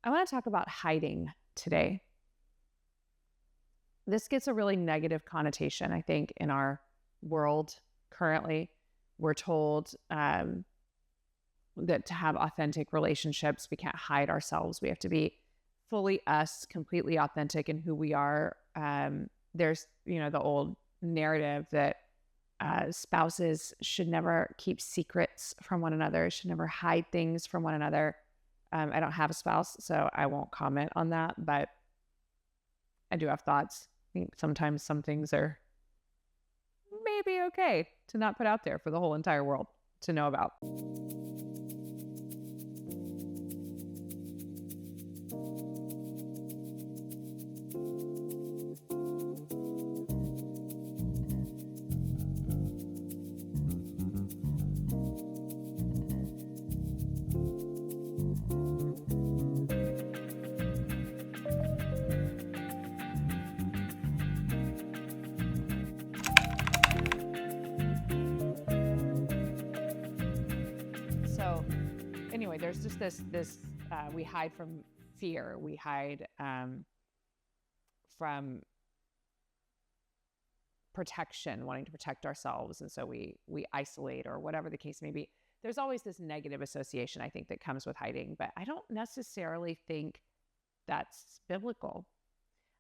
I want to talk about hiding today. This gets a really negative connotation, I think, in our world currently. We're told that to have authentic relationships, we can't hide ourselves. We have to be fully us, completely authentic in who we are. There's, the old narrative that spouses should never keep secrets from one another, should never hide things from one another. I don't have a spouse, so I won't comment on that, but I do have thoughts. I think sometimes some things are maybe okay to not put out there for the whole entire world to know about. So anyway, there's just this we hide from fear. We hide from protection, wanting to protect ourselves. And so we isolate or whatever the case may be. There's always this negative association, I think, that comes with hiding, but I don't necessarily think that's biblical.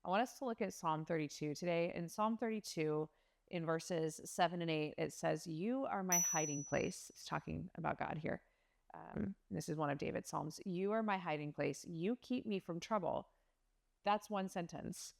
I want us to look at Psalm 32 today. In Psalm 32, in verses 7 and 8, it says, "You are my hiding place." It's talking about God here. This is one of David's Psalms. "You are my hiding place. You keep me from trouble." That's one sentence.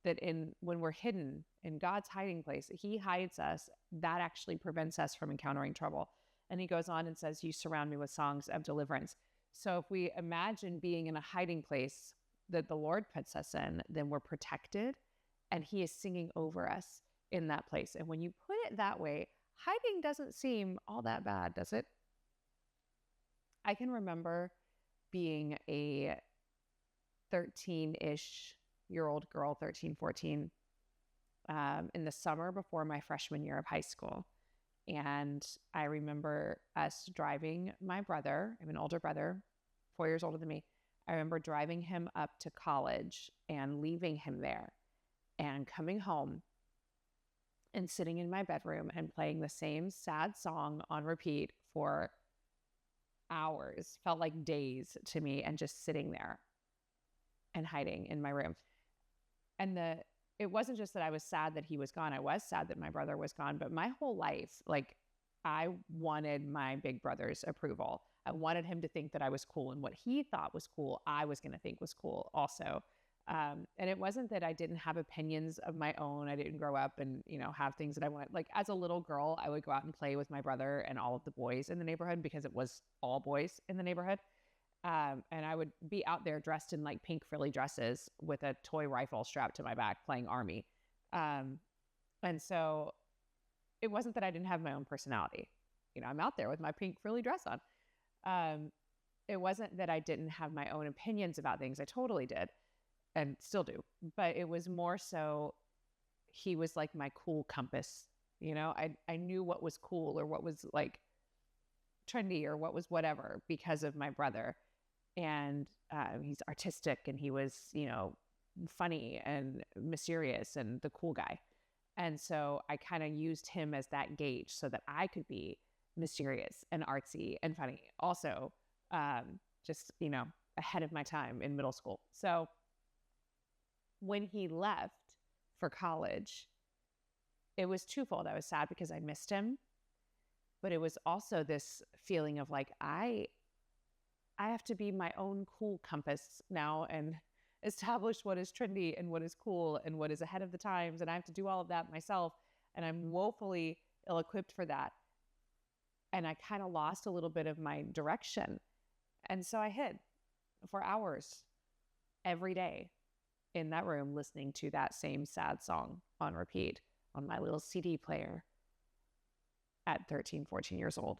That when we're hidden in God's hiding place, he hides us. That actually prevents us from encountering trouble. And he goes on and says, "You surround me with songs of deliverance." So if we imagine being in a hiding place that the Lord puts us in, then we're protected and he is singing over us in that place. And when you put it that way, hiding doesn't seem all that bad, does it? I can remember being a 13-ish year old girl, 13, 14, in the summer before my freshman year of high school. And I remember us driving my brother. I have an older brother, 4 years older than me. I remember driving him up to college and leaving him there and coming home and sitting in my bedroom and playing the same sad song on repeat for hours, felt like days to me, and just sitting there and hiding in my room. And it wasn't just that I was sad that he was gone. I was sad that my brother was gone, but my whole life, like, I wanted my big brother's approval. I wanted him to think that I was cool, and what he thought was cool, I was going to think was cool also. And it wasn't that I didn't have opinions of my own. I didn't grow up and, have things that I wanted. Like, as a little girl, I would go out and play with my brother and all of the boys in the neighborhood because it was all boys in the neighborhood. And I would be out there dressed in like pink frilly dresses with a toy rifle strapped to my back playing Army. And so it wasn't that I didn't have my own personality. I'm out there with my pink frilly dress on. It wasn't that I didn't have my own opinions about things. I totally did and still do. But it was more so he was like my cool compass. I knew what was cool or what was like trendy or what was whatever because of my brother. And he's artistic and he was, funny and mysterious and the cool guy. And so I kind of used him as that gauge so that I could be mysterious and artsy and funny. Also, just, ahead of my time in middle school. So when he left for college, it was twofold. I was sad because I missed him, but it was also this feeling of like, I have to be my own cool compass now and establish what is trendy and what is cool and what is ahead of the times. And I have to do all of that myself. And I'm woefully ill-equipped for that. And I kind of lost a little bit of my direction. And so I hid for hours every day in that room listening to that same sad song on repeat on my little CD player at 13, 14 years old.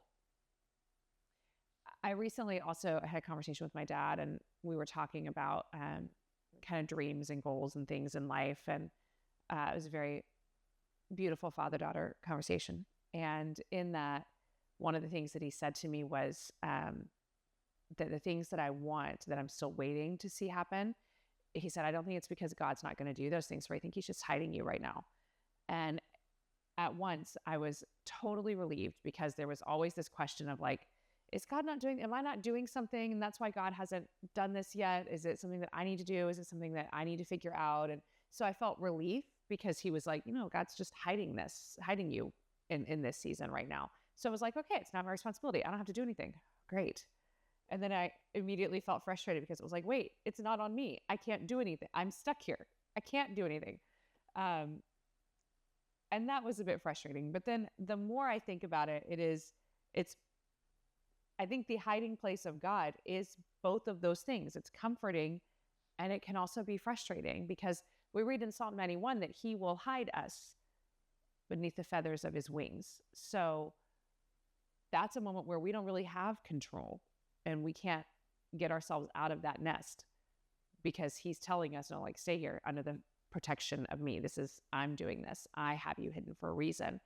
I recently also had a conversation with my dad, and we were talking about kind of dreams and goals and things in life. And it was a very beautiful father-daughter conversation. And in that, one of the things that he said to me was, the things that I want that I'm still waiting to see happen, he said, I don't think it's because God's not going to do those things for you. I think he's just hiding you right now. And at once I was totally relieved, because there was always this question of like, is God not doing, am I not doing something? And that's why God hasn't done this yet. Is it something that I need to do? Is it something that I need to figure out? And so I felt relief, because he was like, God's just hiding you in this season right now. So I was like, okay, it's not my responsibility. I don't have to do anything. Great. And then I immediately felt frustrated, because it was like, wait, it's not on me. I can't do anything. I'm stuck here. I can't do anything. And that was a bit frustrating. But then the more I think about it, I think the hiding place of God is both of those things. It's comforting, and it can also be frustrating, because we read in Psalm 91 that he will hide us beneath the feathers of his wings. So that's a moment where we don't really have control, and we can't get ourselves out of that nest, because he's telling us, no, like, stay here under the protection of me. I'm doing this. I have you hidden for a reason.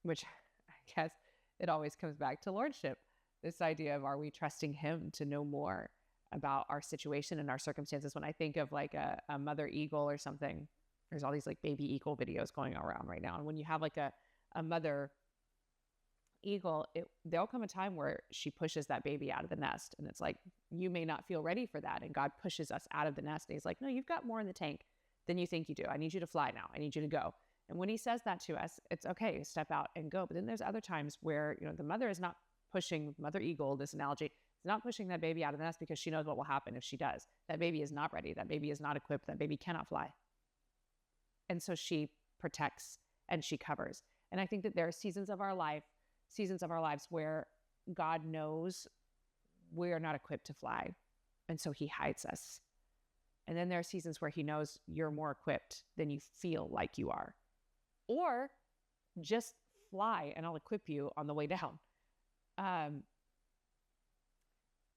Which I guess it always comes back to lordship. This idea of, are we trusting him to know more about our situation and our circumstances? When I think of like a mother eagle or something, there's all these like baby eagle videos going around right now. And when you have like a mother eagle, there'll come a time where she pushes that baby out of the nest. And it's like, you may not feel ready for that. And God pushes us out of the nest. And he's like, no, you've got more in the tank than you think you do. I need you to fly now. I need you to go. And when he says that to us, it's okay, step out and go. But then there's other times where, the mother is not pushing, mother eagle, this analogy, is not pushing that baby out of the nest, because she knows what will happen if she does. That baby is not ready. That baby is not equipped. That baby cannot fly. And so she protects and she covers. And I think that there are seasons of our lives where God knows we're not equipped to fly. And so he hides us. And then there are seasons where he knows you're more equipped than you feel like you are. Or just fly and I'll equip you on the way down.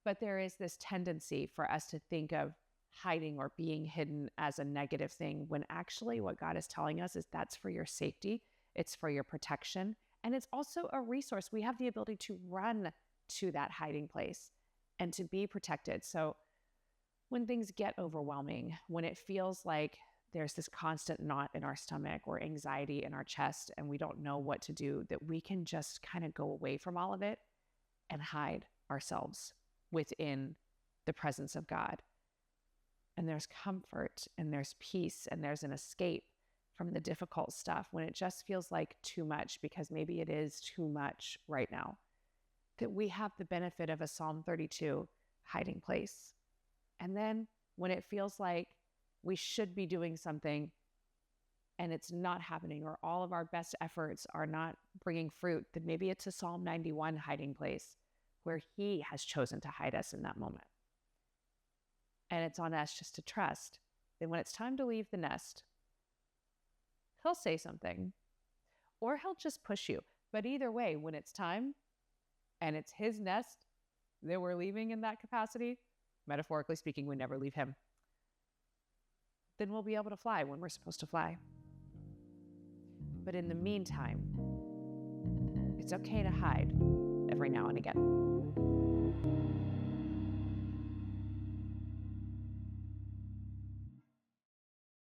But there is this tendency for us to think of hiding or being hidden as a negative thing, when actually what God is telling us is that's for your safety. It's for your protection. And it's also a resource. We have the ability to run to that hiding place and to be protected. So when things get overwhelming, when it feels like there's this constant knot in our stomach or anxiety in our chest and we don't know what to do, that we can just kind of go away from all of it and hide ourselves within the presence of God. And there's comfort and there's peace and there's an escape from the difficult stuff when it just feels like too much, because maybe it is too much right now. That we have the benefit of a Psalm 32 hiding place. And then when it feels like we should be doing something and it's not happening, or all of our best efforts are not bringing fruit, then maybe it's a Psalm 91 hiding place where he has chosen to hide us in that moment. And it's on us just to trust that when it's time to leave the nest, he'll say something, or he'll just push you. But either way, when it's time and it's his nest that we're leaving in that capacity, metaphorically speaking, we never leave him, then we'll be able to fly when we're supposed to fly. But in the meantime, it's okay to hide every now and again.